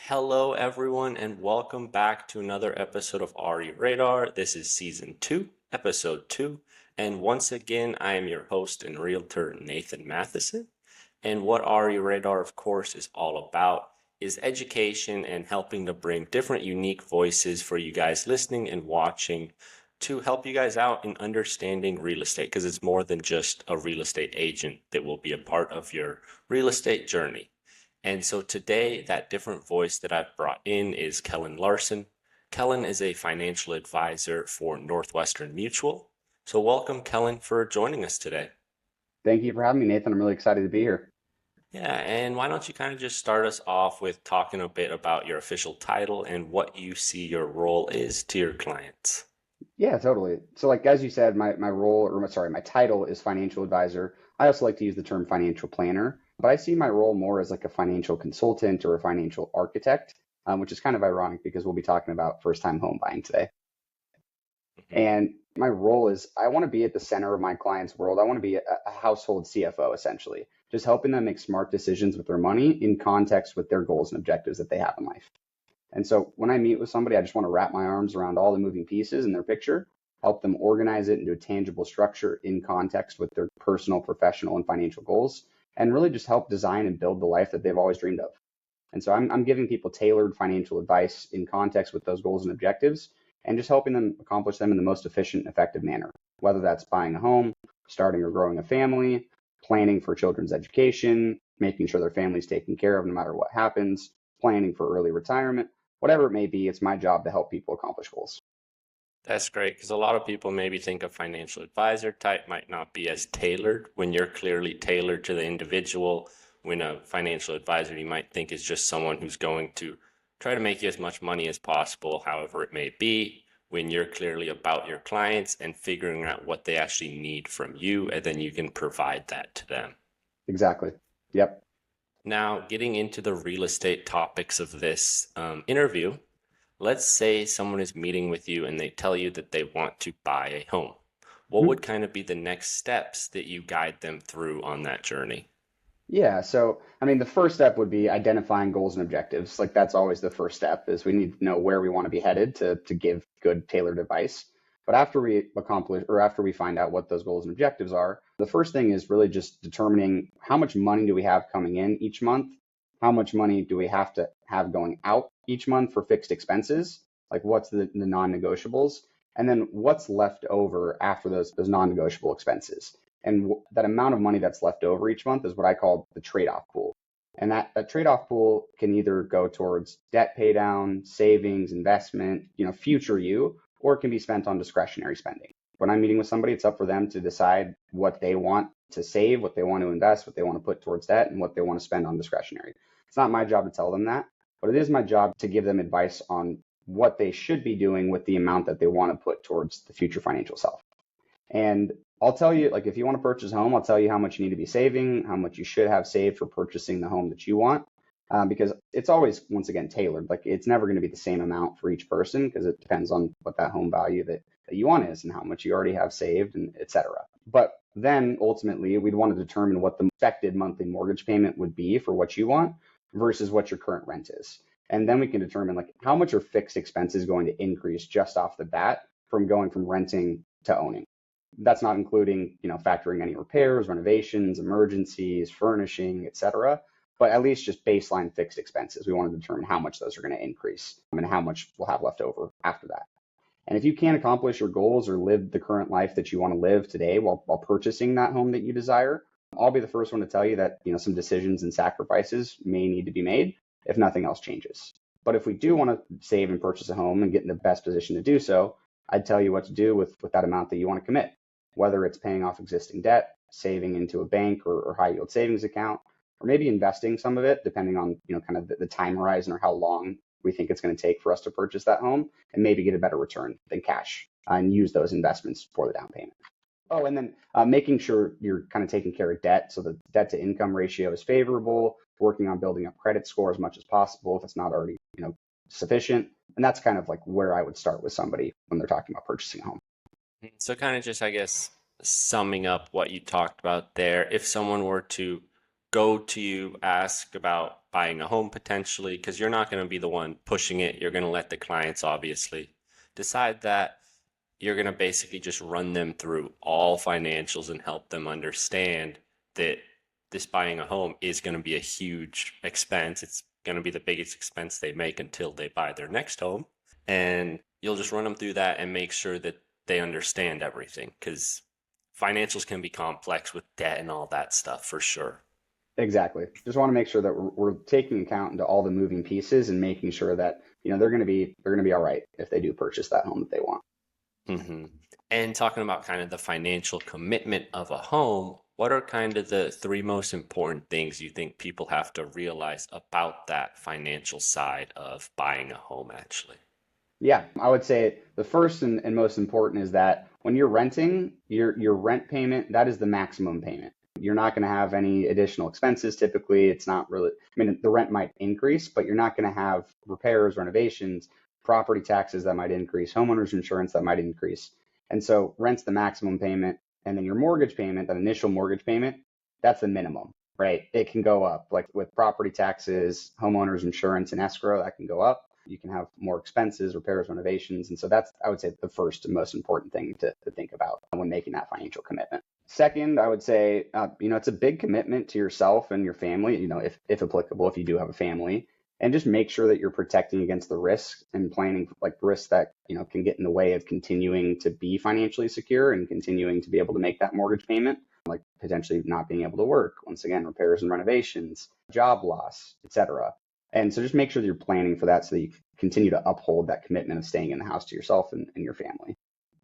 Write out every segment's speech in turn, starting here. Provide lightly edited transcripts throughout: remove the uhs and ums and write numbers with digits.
Hello, everyone, and welcome back to another episode of RE Radar. This is season 2, episode 2, and once again, I am your host and realtor, Nathan Mathisen. And what RE Radar, of course, is all about is education and helping to bring different unique voices for you guys listening and watching to help you guys out in understanding real estate, because it's more than just a real estate agent that will be a part of your real estate journey. And so today, that different voice that I've brought in is Kellen Larsen. Kellen is a financial advisor for Northwestern Mutual. So welcome, Kellen, for joining us today. Thank you for having me, Nathan. I'm really excited to be here. Yeah, and why don't you kind of just start us off with talking a bit about your official title and what you see your role is to your clients? Yeah, totally. So, like as you said, my role, or sorry, my title is financial advisor. I also like to use the term financial planner, but I see my role more as like a financial consultant or a financial architect, which is kind of ironic because we'll be talking about first-time home buying today. Mhm. And my role is I want to be at the center of my client's world. I want to be a household CFO essentially, just helping them make smart decisions with their money in context with their goals and objectives that they have in life. And so when I meet with somebody, I just want to wrap my arms around all the moving pieces in their picture, help them organize it into a tangible structure in context with their personal, professional, and financial goals, and really just help design and build the life that they've always dreamed of. And so I'm giving people tailored financial advice in context with those goals and objectives, and just helping them accomplish them in the most efficient, effective manner, whether that's buying a home, starting or growing a family, planning for children's education, making sure their family's taken care of no matter what happens, planning for early retirement. Whatever it may be, it's my job to help people accomplish goals. That's great because a lot of people maybe think a financial advisor type might not be as tailored when you're clearly tailored to the individual. When a financial advisor you might think is just someone who's going to try to make you as much money as possible, however it may be, when you're clearly about your clients and figuring out what they actually need from you, and then you can provide that to them. Exactly. Yep. Now, getting into the real estate topics of this interview, let's say someone is meeting with you and they tell you that they want to buy a home. What would kind of be the next steps that you guide them through on that journey? Yeah, so I mean, the first step would be identifying goals and objectives. Like that's always the first step is we need to know where we want to be headed to give good tailored advice. But after we accomplish or after we find out what those goals and objectives are, the first thing is really just determining how much money do we have coming in each month? How much money do we have to have going out each month for fixed expenses? Like what's the non-negotiables? And then what's left over after those non-negotiable expenses? And that amount of money that's left over each month is what I call the trade-off pool. And that trade-off pool can either go towards debt pay down, savings, investment, future you, or it can be spent on discretionary spending. When I'm meeting with somebody, it's up for them to decide what they want to save, what they want to invest, what they want to put towards debt, and what they want to spend on discretionary. It's not my job to tell them that, but it is my job to give them advice on what they should be doing with the amount that they want to put towards the future financial self. And I'll tell you, like, if you want to purchase a home, I'll tell you how much you need to be saving, how much you should have saved for purchasing the home that you want, because it's always, once again, tailored. Like, it's never going to be the same amount for each person because it depends on what that home value that you want is and how much you already have saved and et cetera. But then ultimately, we'd want to determine what the expected monthly mortgage payment would be for what you want versus what your current rent is. And then we can determine, like, how much are fixed expenses going to increase just off the bat from going from renting to owning. That's not including, factoring any repairs, renovations, emergencies, furnishing, et cetera. But at least just baseline fixed expenses. We want to determine how much those are going to increase and how much we'll have left over after that. And if you can't accomplish your goals or live the current life that you want to live today while purchasing that home that you desire, I'll be the first one to tell you that, some decisions and sacrifices may need to be made if nothing else changes. But if we do want to save and purchase a home and get in the best position to do so, I'd tell you what to do with that amount that you want to commit, whether it's paying off existing debt, saving into a bank or high yield savings account, or maybe investing some of it, depending on, kind of the time horizon or how long we think it's going to take for us to purchase that home and maybe get a better return than cash and use those investments for the down payment. Oh, and then making sure you're kind of taking care of debt. So the debt to income ratio is favorable, working on building up credit score as much as possible if it's not already, sufficient. And that's kind of like where I would start with somebody when they're talking about purchasing a home. So, kind of just, I guess, summing up what you talked about there, if someone were to go to you, ask about buying a home potentially, because you're not going to be the one pushing it. You're going to let the clients obviously decide that. You're going to basically just run them through all financials and help them understand that this buying a home is going to be a huge expense. It's going to be the biggest expense they make until they buy their next home. And you'll just run them through that and make sure that they understand everything, because financials can be complex with debt and all that stuff for sure. Exactly. Just want to make sure that we're taking account into all the moving pieces and making sure that, they're going to be all right if they do purchase that home that they want. hmm And talking about kind of the financial commitment of a home, what are kind of the three most important things you think people have to realize about that financial side of buying a home, actually? Yeah, I would say the first and most important is that when you're renting, your rent payment, that is the maximum payment. You're not going to have any additional expenses. Typically, it's not really, I mean, the rent might increase, but you're not going to have repairs, renovations, property taxes that might increase, homeowners insurance that might increase. And so rent's the maximum payment. And then your mortgage payment, that initial mortgage payment, that's the minimum, right? It can go up, like with property taxes, homeowners insurance, and escrow, that can go up. You can have more expenses, repairs, renovations. And so that's, I would say, the first and most important thing to think about when making that financial commitment. Second, I would say, it's a big commitment to yourself and your family, if applicable, if you do have a family, and just make sure that you're protecting against the risks and planning like risks that, can get in the way of continuing to be financially secure and continuing to be able to make that mortgage payment, like potentially not being able to work. Once again, repairs and renovations, job loss, etc. And so just make sure that you're planning for that so that you continue to uphold that commitment of staying in the house to yourself and your family.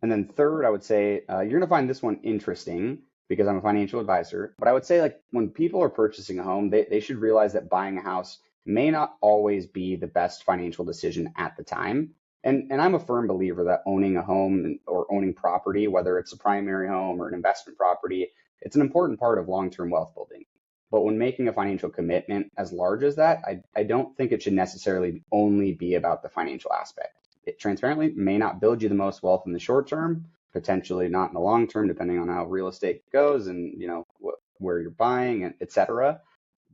And then third, I would say you're going to find this one interesting because I'm a financial advisor. But I would say like when people are purchasing a home, they should realize that buying a house may not always be the best financial decision at the time. And I'm a firm believer that owning a home or owning property, whether it's a primary home or an investment property, it's an important part of long-term wealth building. But when making a financial commitment as large as that, I don't think it should necessarily only be about the financial aspect. It transparently may not build you the most wealth in the short term, potentially not in the long term, depending on how real estate goes and where you're buying, and et cetera.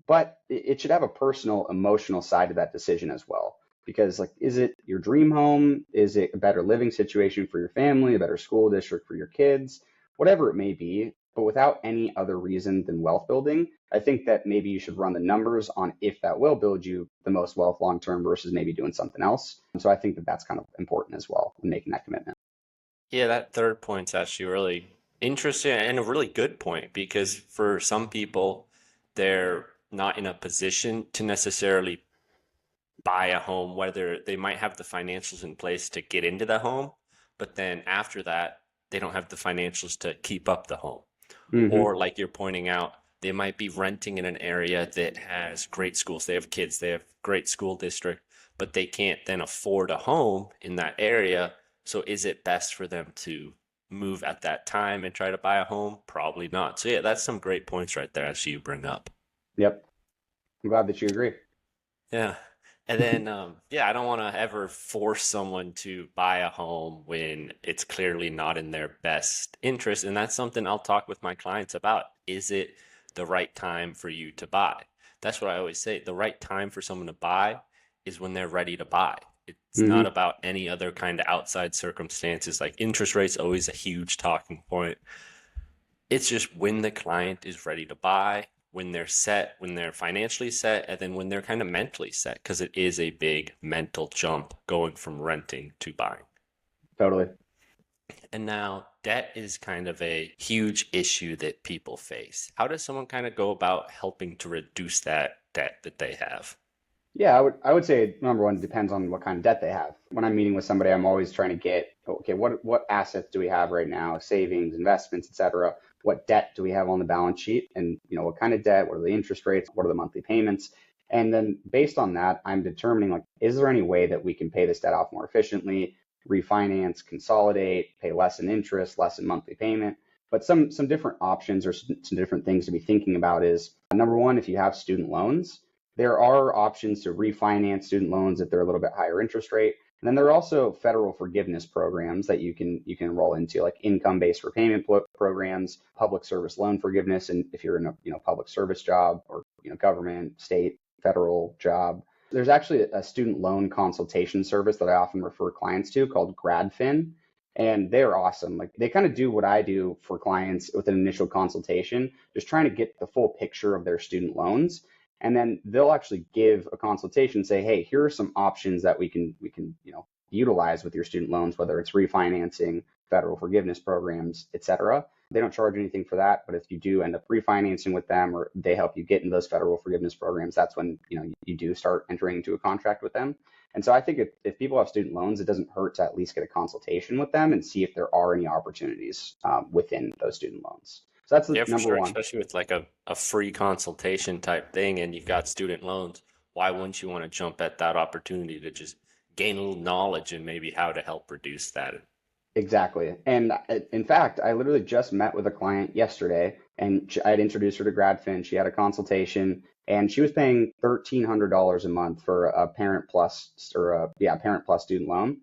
But it should have a personal, emotional side to that decision as well. Because like, is it your dream home? Is it a better living situation for your family, a better school district for your kids, whatever it may be? But without any other reason than wealth building, I think that maybe you should run the numbers on if that will build you the most wealth long term versus maybe doing something else. And so I think that that's kind of important as well in making that commitment. Yeah, that third point's actually really interesting and a really good point, because for some people, they're not in a position to necessarily buy a home, whether they might have the financials in place to get into the home, but then after that, they don't have the financials to keep up the home. Hmm. Or like you're pointing out, they might be renting in an area that has great schools. They have kids, they have great school district, but they can't then afford a home in that area. So is it best for them to move at that time and try to buy a home? Probably not. So yeah, that's some great points right there actually you bring up. Yep. I'm glad that you agree. Yeah. And then, yeah, I don't want to ever force someone to buy a home when it's clearly not in their best interest. And that's something I'll talk with my clients about. Is it the right time for you to buy? That's what I always say. The right time for someone to buy is when they're ready to buy. It's not Hmm. about any other kind of outside circumstances. Like interest rates, always a huge talking point. It's just when the client is ready to buy, when they're set, when they're financially set, and then when they're kind of mentally set, because it is a big mental jump going from renting to buying. Totally. And now debt is kind of a huge issue that people face. How does someone kind of go about helping to reduce that debt that they have? Yeah, I would say number one, it depends on what kind of debt they have. When I'm meeting with somebody, I'm always trying to get, okay, what assets do we have right now? Savings, investments, et cetera. What debt do we have on the balance sheet? And what kind of debt? What are the interest rates? What are the monthly payments? And then based on that, I'm determining like, is there any way that we can pay this debt off more efficiently, refinance, consolidate, pay less in interest, less in monthly payment? But some different options or some different things to be thinking about is number one, if you have student loans, there are options to refinance student loans if they're a little bit higher interest rate. And then there are also federal forgiveness programs that you can enroll into, like income-based repayment programs, public service loan forgiveness, and if you're in a public service job or government, state, federal job. There's actually a student loan consultation service that I often refer clients to called GradFin, and they're awesome. Like they kind of do what I do for clients with an initial consultation, just trying to get the full picture of their student loans. And then they'll actually give a consultation, say, hey, here are some options that we can utilize with your student loans, whether it's refinancing, federal forgiveness programs, et cetera. They don't charge anything for that, but if you do end up refinancing with them or they help you get in those federal forgiveness programs, that's when you do start entering into a contract with them. And so I think if people have student loans, it doesn't hurt to at least get a consultation with them and see if there are any opportunities within those student loans. So that's the Yeah, for number sure, one. especially with like a free consultation type thing and you've got student loans. Why wouldn't you want to jump at that opportunity to just gain a little knowledge and maybe how to help reduce that? Exactly. And in fact, I literally just met with a client yesterday and I had introduced her to GradFin. She had a consultation and she was paying $1,300 a month for a Parent Plus Parent Plus student loan.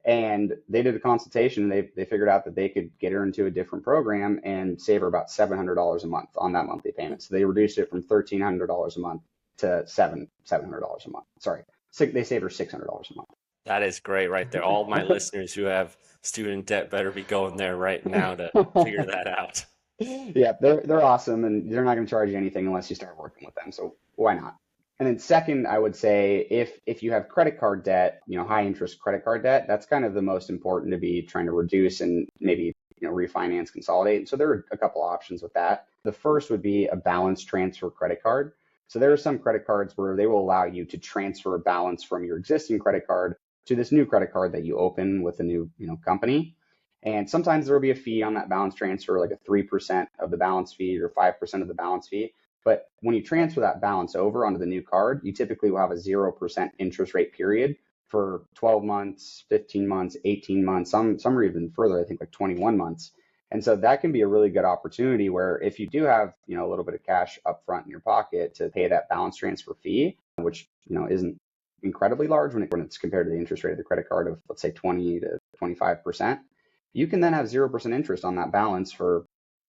And they did a consultation and they figured out that they could get her into a different program and save her about $700 a month on that monthly payment. So they reduced it from $1,300 a month to $700 a month. Sorry, they saved her $600 a month. That is great right there. All my listeners who have student debt better be going there right now to figure that out. Yeah, they're awesome, and they're not going to charge you anything unless you start working with them. So why not? And then second, I would say if you have credit card debt, high interest credit card debt, that's kind of the most important to be trying to reduce and maybe refinance, consolidate. So there are a couple options with that. The first would be a balance transfer credit card. So there are some credit cards where they will allow you to transfer a balance from your existing credit card to this new credit card that you open with a new company. And sometimes there will be a fee on that balance transfer, like a 3% of the balance fee or 5% of the balance fee. But when you transfer that balance over onto the new card, you typically will have a 0% interest rate period for 12 months, 15 months, 18 months, some are even further, I think like 21 months. And so that can be a really good opportunity where if you do have, a little bit of cash up front in your pocket to pay that balance transfer fee, which, isn't incredibly large when it's compared to the interest rate of the credit card of, let's say, 20 to 25%, you can then have 0% interest on that balance for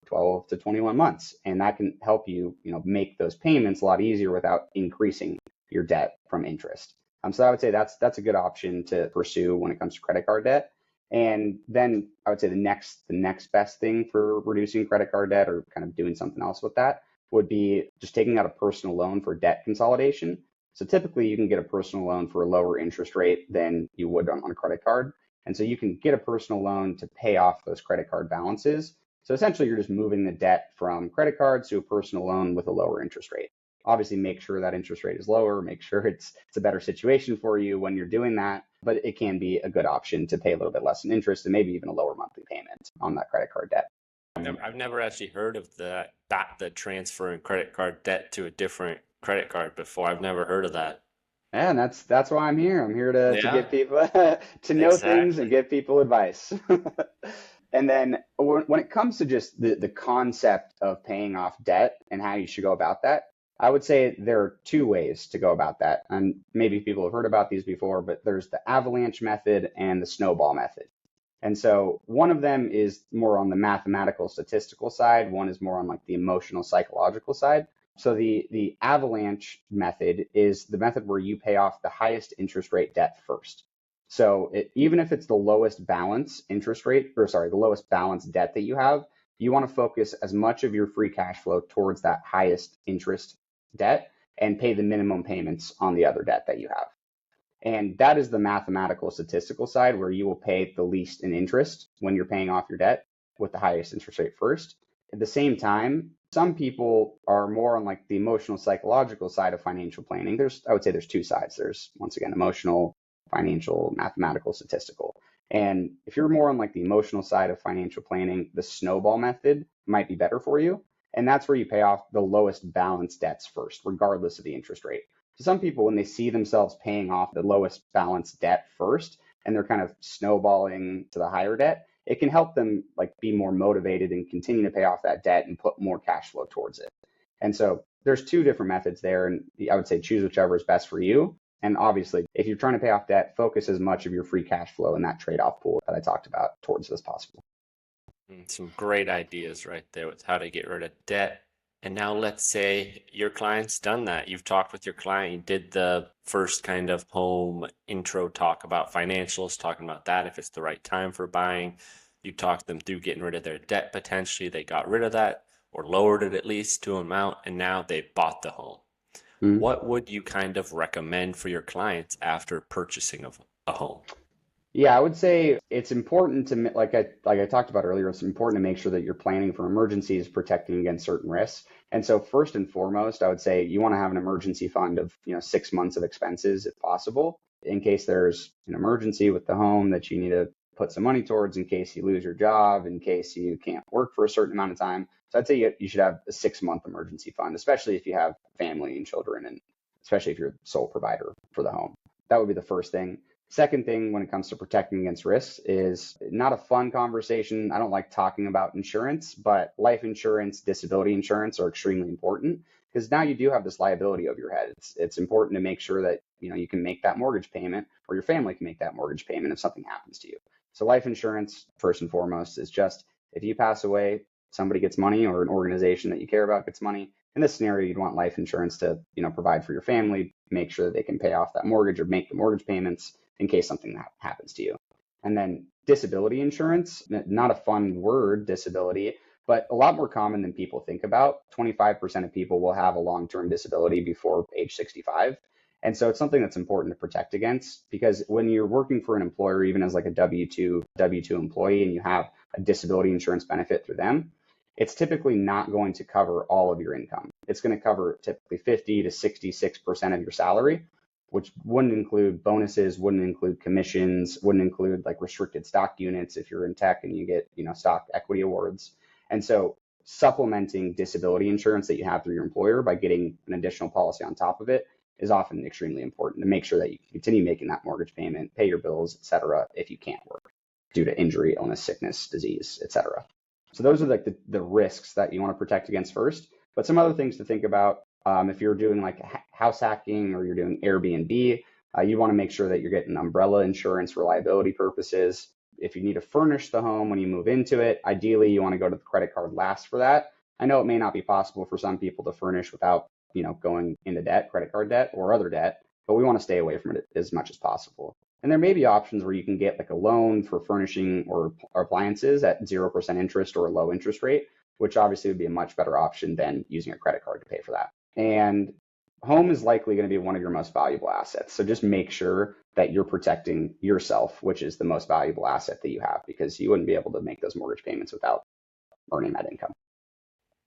12 to 21 months. And that can help you, make those payments a lot easier without increasing your debt from interest. So I would say that's a good option to pursue when it comes to credit card debt. And then I would say the next best thing for reducing credit card debt or kind of doing something else with that would be just taking out a personal loan for debt consolidation. So typically you can get a personal loan for a lower interest rate than you would on a credit card. And so you can get a personal loan to pay off those credit card balances. So essentially you're just moving the debt from credit cards to a personal loan with a lower interest rate. Obviously make sure that interest rate is lower, make sure it's a better situation for you when you're doing that, but it can be a good option to pay a little bit less in interest and maybe even a lower monthly payment on that credit card debt. I've never actually heard of the transferring credit card debt to a different credit card before. I've never heard of that. And that's why I'm here. I'm here to Yeah, get people to know things and exactly. give people advice. And then when it comes to just the concept of paying off debt and how you should go about that, I would say there are two ways to go about that. And maybe people have heard about these before, but there's the avalanche method and the snowball method. And so one of them is more on the mathematical statistical side. One is more on like the emotional psychological side. So the avalanche method is the method where you pay off the highest interest rate debt first. So even if it's the lowest balance interest rate, or sorry, the lowest balance debt that you have, you want to focus as much of your free cash flow towards that highest interest debt and pay the minimum payments on the other debt that you have. And that is the mathematical statistical side where you will pay the least in interest when you're paying off your debt with the highest interest rate first. At the same time, some people are more on like the emotional psychological side of financial planning. I would say there's two sides. There's once again emotional, financial, mathematical, statistical. And if you're more on like the emotional side of financial planning, the snowball method might be better for you. And that's where you pay off the lowest balance debts first, regardless of the interest rate. So some people, when they see themselves paying off the lowest balance debt first, and they're kind of snowballing to the higher debt, it can help them like be more motivated and continue to pay off that debt and put more cash flow towards it. And so there's two different methods there, and I would say choose whichever is best for you. And obviously, if you're trying to pay off debt, focus as much of your free cash flow in that trade-off pool that I talked about towards as possible. Some great ideas right there with how to get rid of debt. And now let's say your client's done that. You've talked with your client, you did the first kind of home intro talk about financials, talking about that, if it's the right time for buying. You talked them through getting rid of their debt potentially. They got rid of that or lowered it at least to an amount, and now they bought the home. Mhm. What would you kind of recommend for your clients after purchasing a home? Yeah, I would say it's important to like I talked about earlier, it's important to make sure that you're planning for emergencies, protecting against certain risks. And so first and foremost, I would say you want to have an emergency fund of, 6 months of expenses if possible, in case there's an emergency with the home that you need to put some money towards, in case you lose your job, in case you can't work for a certain amount of time. So I'd say you should have a 6-month emergency fund, especially if you have family and children, and especially if you're the sole provider for the home. That would be the first thing. Second thing when it comes to protecting against risks is not a fun conversation. I don't like talking about insurance, but life insurance, disability insurance are extremely important because now you do have this liability over your head. It's important to make sure that you can make that mortgage payment, or your family can make that mortgage payment if something happens to you. So life insurance, first and foremost, is just if you pass away, somebody gets money, or an organization that you care about gets money. In this scenario, you'd want life insurance to provide for your family, make sure that they can pay off that mortgage or make the mortgage payments in case something happens to you. And then disability insurance, not a fun word, disability, but a lot more common than people think about. 25% of people will have a long-term disability before age 65. And so it's something that's important to protect against, because when you're working for an employer, even as like a W2 employee, and you have a disability insurance benefit through them, it's typically not going to cover all of your income. It's going to cover typically 50 to 66% of your salary, which wouldn't include bonuses, wouldn't include commissions, wouldn't include like restricted stock units if you're in tech and you get, stock equity awards. And so supplementing disability insurance that you have through your employer by getting an additional policy on top of it is often extremely important to make sure that you can continue making that mortgage payment, pay your bills, et cetera, if you can't work due to injury, illness, sickness, disease, et cetera. So those are like the risks that you want to protect against first. But some other things to think about, if you're doing like house hacking or you're doing Airbnb, you want to make sure that you're getting umbrella insurance for liability purposes. If you need to furnish the home when you move into it, ideally you want to go to the credit card last for that. I know it may not be possible for some people to furnish without, going into debt, credit card debt or other debt, but we want to stay away from it as much as possible. And there may be options where you can get like a loan for furnishing or appliances at 0% interest or a low interest rate, which obviously would be a much better option than using a credit card to pay for that. And home is likely going to be one of your most valuable assets. So just make sure that you're protecting yourself, which is the most valuable asset that you have, because you wouldn't be able to make those mortgage payments without earning that income.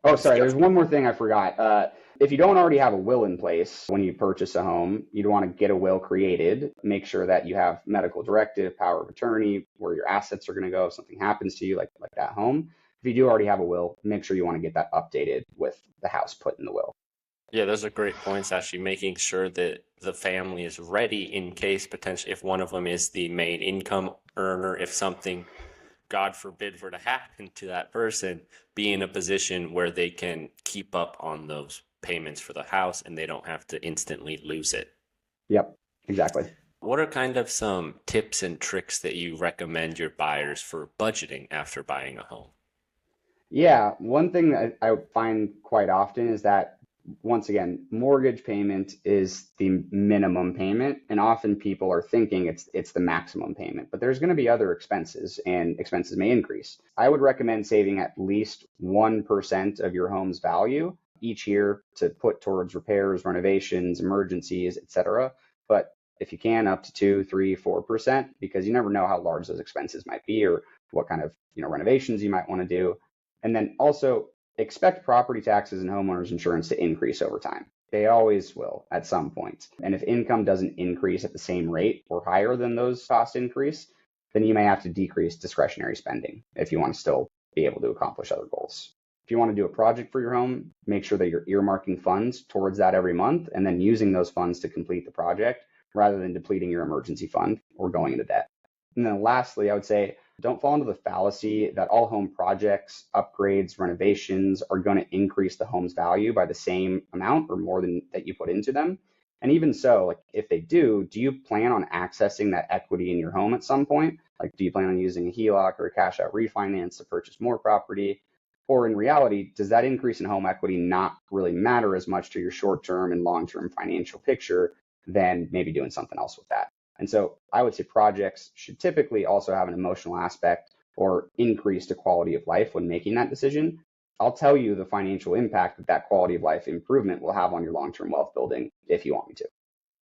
Oh, sorry, there's one more thing I forgot. If you don't already have a will in place when you purchase a home, you'd want to get a will created. Make sure that you have medical directive, power of attorney, where your assets are going to go if something happens to you, like that home. If you do already have a will, make sure you want to get that updated with the house put in the will. Yeah, those are great points, actually, making sure that the family is ready in case potentially if one of them is the main income earner, if something, God forbid, were to happen to that person, be in a position where they can keep up on those payments for the house and they don't have to instantly lose it. Yep, exactly. What are kind of some tips and tricks that you recommend your buyers for budgeting after buying a home? Yeah, one thing that I find quite often is that, once again, mortgage payment is the minimum payment, and often people are thinking it's the maximum payment, but there's going to be other expenses, and expenses may increase. I would recommend saving at least 1% of your home's value each year to put towards repairs, renovations, emergencies, etc. But if you can, up to 2, 3, 4%, because you never know how large those expenses might be or what kind of renovations you might want to do. And then also expect property taxes and homeowners insurance to increase over time. They always will at some point. And if income doesn't increase at the same rate or higher than those costs increase, then you may have to decrease discretionary spending if you want to still be able to accomplish other goals. If you want to do a project for your home, make sure that you're earmarking funds towards that every month and then using those funds to complete the project rather than depleting your emergency fund or going into debt. And then lastly, I would say don't fall into the fallacy that all home projects, upgrades, renovations are going to increase the home's value by the same amount or more than that you put into them. And even so, like if they do you plan on accessing that equity in your home at some point? Like, do you plan on using a HELOC or a cash out refinance to purchase more property? Or in reality, does that increase in home equity not really matter as much to your short term and long term financial picture than maybe doing something else with that? And so I would say projects should typically also have an emotional aspect or increase the quality of life when making that decision. I'll tell you the financial impact that that quality of life improvement will have on your long term wealth building if you want me to.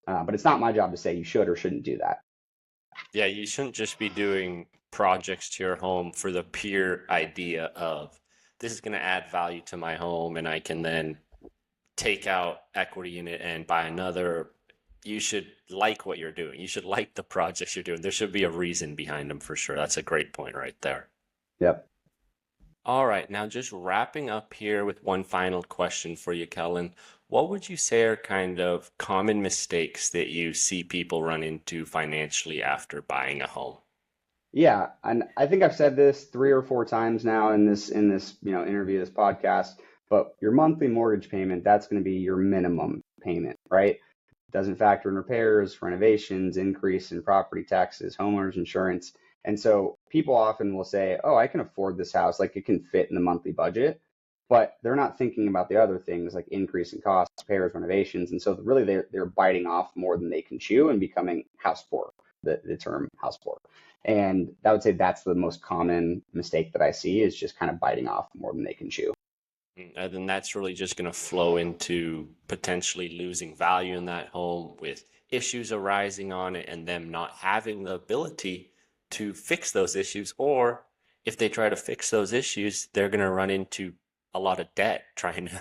But it's not my job to say you should or shouldn't do that. Yeah, you shouldn't just be doing projects to your home for the pure idea of this is going to add value to my home and I can then take out equity in it and buy another. You should like what you're doing. You should like the projects you're doing. There should be a reason behind them for sure. That's a great point right there. Yep. All right, now just wrapping up here with one final question for you, Kellen. What would you say are kind of common mistakes that you see people run into financially after buying a home? Yeah, and I think I've said this 3 or 4 times now in this interview, this podcast. But your monthly mortgage payment, that's going to be your minimum payment, right? Doesn't factor in repairs, renovations, increase in property taxes, homeowners insurance. And so people often will say, "Oh, I can afford this house, like it can fit in the monthly budget." But they're not thinking about the other things like increase in costs, repairs, renovations. And so really they're biting off more than they can chew and becoming house poor, the term house poor. And I would say that's the most common mistake that I see is just kind of biting off more than they can chew. And then that's really just going to flow into potentially losing value in that home with issues arising on it and them not having the ability to fix those issues. Or if they try to fix those issues, they're going to run into a lot of debt trying to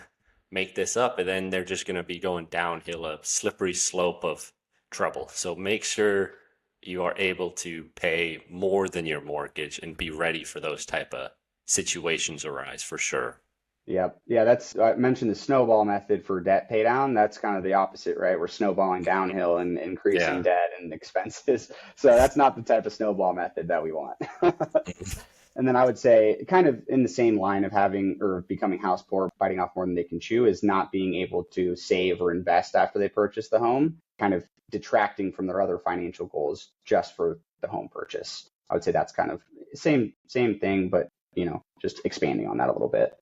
make this up. And then they're just going to be going downhill, a slippery slope of trouble. So make sure you are able to pay more than your mortgage and be ready for those type of situations arise for sure. Yep. Yeah, that's I mentioned the snowball method for debt pay down. That's kind of the opposite, right? We're snowballing downhill and increasing Yeah. debt and expenses. So that's not the type of snowball method that we want. And then I would say, kind of in the same line of having or becoming house poor, biting off more than they can chew, is not being able to save or invest after they purchase the home, kind of detracting from their other financial goals just for the home purchase. I would say that's kind of same thing, but just expanding on that a little bit.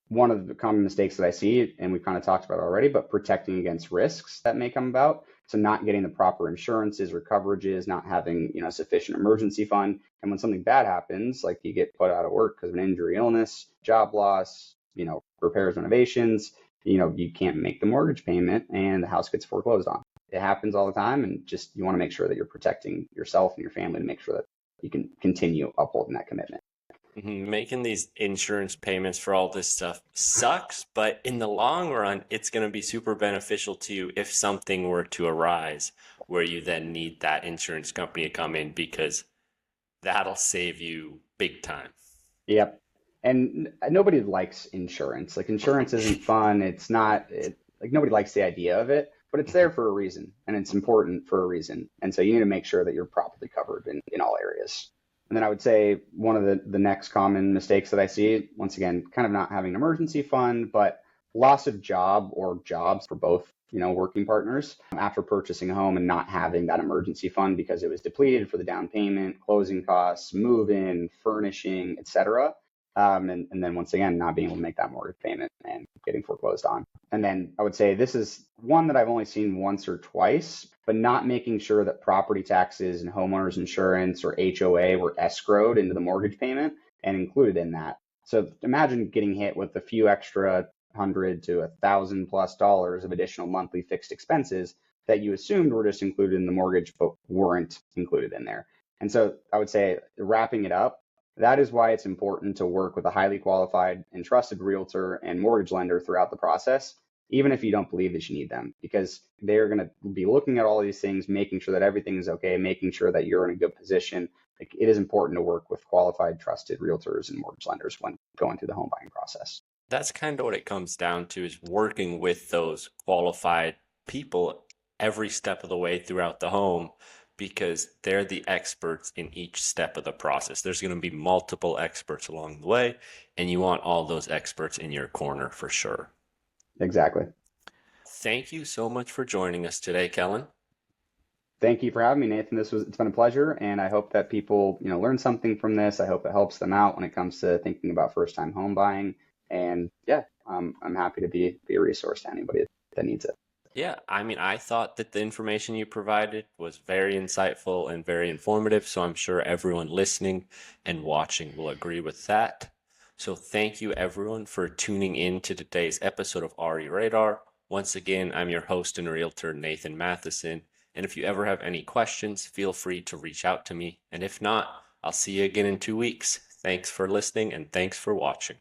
One of the common mistakes that I see, and we've kind of talked about it already, but protecting against risks that may come about. So not getting the proper insurances or coverages, not having, sufficient emergency fund. And when something bad happens, like you get put out of work because of an injury, illness, job loss, repairs, renovations, you can't make the mortgage payment and the house gets foreclosed on. It happens all the time. And just, you want to make sure that you're protecting yourself and your family to make sure that you can continue upholding that commitment. Making these insurance payments for all this stuff sucks, but in the long run, it's going to be super beneficial to you if something were to arise where you then need that insurance company to come in because that'll save you big time. Yep. And nobody likes insurance. Like insurance isn't fun. It's not like nobody likes the idea of it, but it's there for a reason and it's important for a reason. And so you need to make sure that you're properly covered in all areas. And then I would say one of the next common mistakes that I see, once again, kind of not having an emergency fund, but loss of job or jobs for both, working partners after purchasing a home and not having that emergency fund because it was depleted for the down payment, closing costs, move-in, furnishing, etc. And then once again, not being able to make that mortgage payment and getting foreclosed on. And then I would say this is one that I've only seen once or twice, but not making sure that property taxes and homeowners insurance or HOA were escrowed into the mortgage payment and included in that. So imagine getting hit with a few extra $100 to $1,000+ of additional monthly fixed expenses that you assumed were just included in the mortgage, but weren't included in there. And so I would say, wrapping it up, that is why it's important to work with a highly qualified and trusted realtor and mortgage lender throughout the process, even if you don't believe that you need them, because they're going to be looking at all these things, making sure that everything is okay, making sure that you're in a good position. Like, it is important to work with qualified, trusted realtors and mortgage lenders when going through the home buying process. That's kind of what it comes down to is working with those qualified people every step of the way throughout the home because they're the experts in each step of the process. There's going to be multiple experts along the way, and you want all those experts in your corner for sure. Exactly. thank you so much for joining us today, Kellen. Thank you for having me, Nathan. It's been a pleasure, and I hope that people, learn something from this. I hope it helps them out when it comes to thinking about first-time home buying. And yeah, I'm happy to be a resource to anybody that needs it. Yeah, I mean, I thought that the information you provided was very insightful and very informative, so I'm sure everyone listening and watching will agree with that. So thank you everyone for tuning in to today's episode of RE Radar. Once again, I'm your host and realtor, Nathan Mathisen. And if you ever have any questions, feel free to reach out to me. And if not, I'll see you again in 2 weeks. Thanks for listening and thanks for watching.